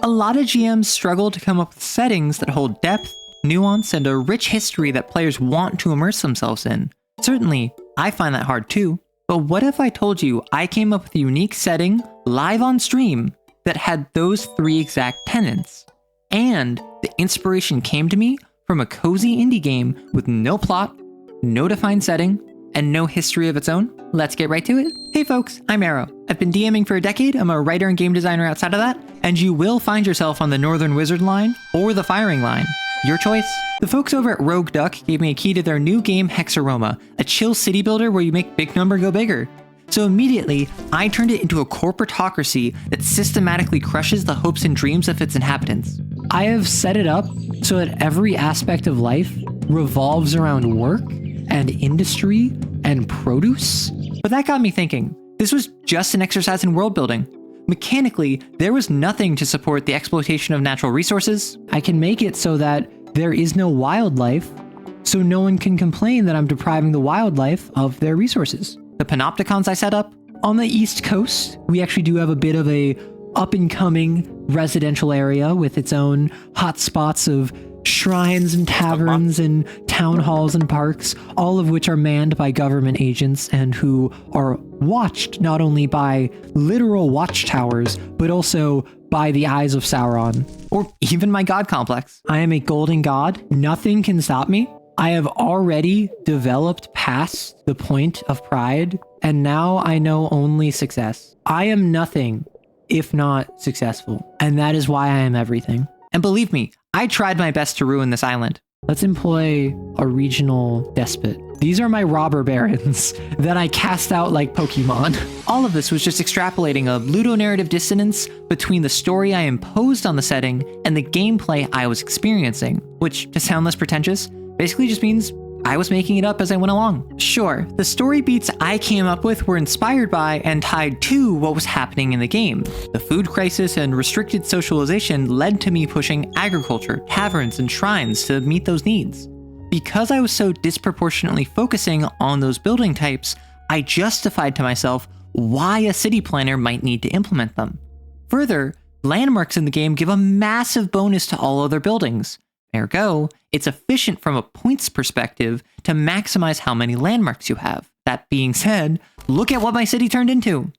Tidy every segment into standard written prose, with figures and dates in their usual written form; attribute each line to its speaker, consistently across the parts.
Speaker 1: A lot of GMs struggle to come up with settings that hold depth, nuance, and a rich history that players want to immerse themselves in. Certainly, I find that hard too. But what if I told you I came up with a unique setting live on stream that had those 3 exact tenets? And the inspiration came to me from a cozy indie game with no plot, no defined setting, and no history of its own? Let's get right to it. Hey folks, I'm Arrow. I've been DMing for a decade, I'm a writer and game designer outside of that, and you will find yourself on the Northern Wizard line or the Firing line. Your choice. The folks over at Rogue Duck gave me a key to their new game Hexaroma, a chill city builder where you make big number go bigger. So immediately, I turned it into a corporatocracy that systematically crushes the hopes and dreams of its inhabitants. I have set it up so that every aspect of life revolves around work and industry and produce. But that got me thinking, this was just an exercise in world building. Mechanically, there was nothing to support the exploitation of natural resources. I can make it so that there is no wildlife, so no one can complain that I'm depriving the wildlife of their resources. The panopticons I set up, on the East Coast, we actually do have a bit of a up-and-coming residential area with its own hotspots of shrines and taverns and town halls and parks, all of which are manned by government agents and who are watched not only by literal watchtowers, but also by the eyes of Sauron, or even my god complex. I am a golden god. Nothing can stop me. I have already developed past the point of pride, and now I know only success. I am nothing if not successful, and that is why I am everything. And believe me, I tried my best to ruin this island. Let's employ a regional despot. These are my robber barons that I cast out like Pokemon. All of this was just extrapolating a ludonarrative dissonance between the story I imposed on the setting and the gameplay I was experiencing, which, to sound less pretentious, basically just means I was making it up as I went along. Sure, the story beats I came up with were inspired by and tied to what was happening in the game. The food crisis and restricted socialization led to me pushing agriculture, taverns, and shrines to meet those needs. Because I was so disproportionately focusing on those building types, I justified to myself why a city planner might need to implement them. Further, landmarks in the game give a massive bonus to all other buildings. Ergo, it's efficient from a points perspective to maximize how many landmarks you have. That being said, look at what my city turned into.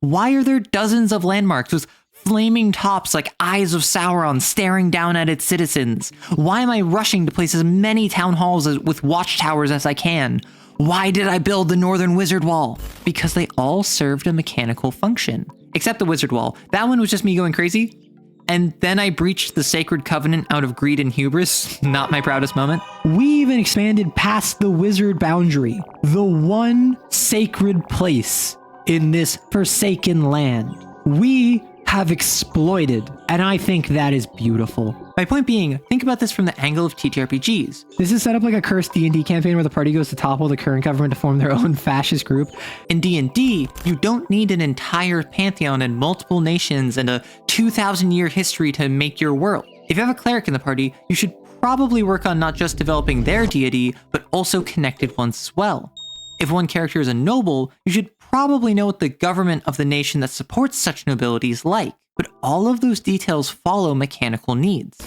Speaker 1: Why are there dozens of landmarks with flaming tops like eyes of Sauron staring down at its citizens? Why am I rushing to place as many town halls with watchtowers as I can? Why did I build the Northern Wizard Wall? Because they all served a mechanical function. Except the Wizard Wall. That one was just me going crazy. And then I breached the sacred covenant out of greed and hubris. Not my proudest moment. We even expanded past the wizard boundary, the one sacred place in this forsaken land. We have exploited, and I think that is beautiful. My point being, think about this from the angle of TTRPGs. This is set up like a cursed D&D campaign where the party goes to topple the current government to form their own fascist group. In D&D, you don't need an entire pantheon and multiple nations and a 2,000-year history to make your world. If you have a cleric in the party, you should probably work on not just developing their deity, but also connected ones as well. If one character is a noble, you should probably know what the government of the nation that supports such nobility is like, but all of those details follow mechanical needs.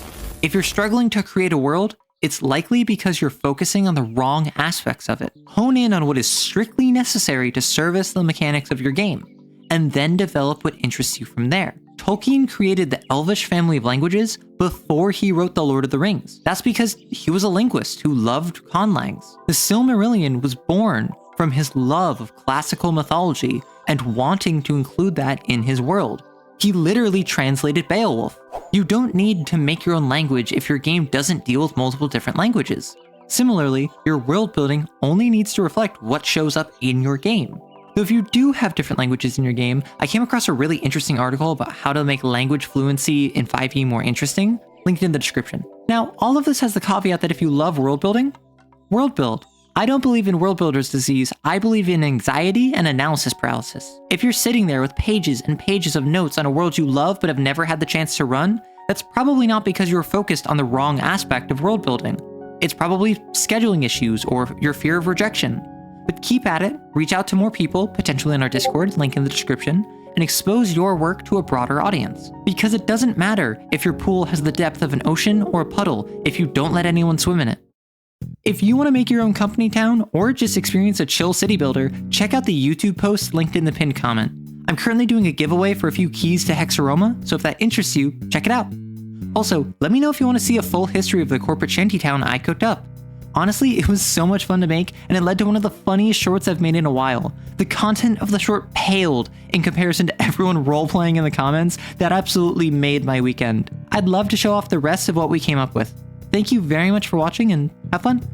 Speaker 1: If you're struggling to create a world, it's likely because you're focusing on the wrong aspects of it. Hone in on what is strictly necessary to service the mechanics of your game, and then develop what interests you from there. Tolkien created the Elvish family of languages before he wrote The Lord of the Rings. That's because he was a linguist who loved conlangs. The Silmarillion was born from his love of classical mythology and wanting to include that in his world. He literally translated Beowulf. You don't need to make your own language if your game doesn't deal with multiple different languages. Similarly, your world building only needs to reflect what shows up in your game. So if you do have different languages in your game, I came across a really interesting article about how to make language fluency in 5e more interesting, linked in the description. Now, all of this has the caveat that if you love world building, world build. I don't believe in world builder's disease, I believe in anxiety and analysis paralysis. If you're sitting there with pages and pages of notes on a world you love but have never had the chance to run, that's probably not because you're focused on the wrong aspect of world building. It's probably scheduling issues or your fear of rejection. But keep at it, reach out to more people, potentially in our Discord, link in the description, and expose your work to a broader audience. Because it doesn't matter if your pool has the depth of an ocean or a puddle if you don't let anyone swim in it. If you want to make your own company town or just experience a chill city builder, check out the YouTube post linked in the pinned comment. I'm currently doing a giveaway for a few keys to Hexaroma, so if that interests you, check it out. Also, let me know if you want to see a full history of the corporate shantytown I cooked up. Honestly, it was so much fun to make, and it led to one of the funniest shorts I've made in a while. The content of the short paled in comparison to everyone role-playing in the comments. That absolutely made my weekend. I'd love to show off the rest of what we came up with. Thank you very much for watching, and have fun!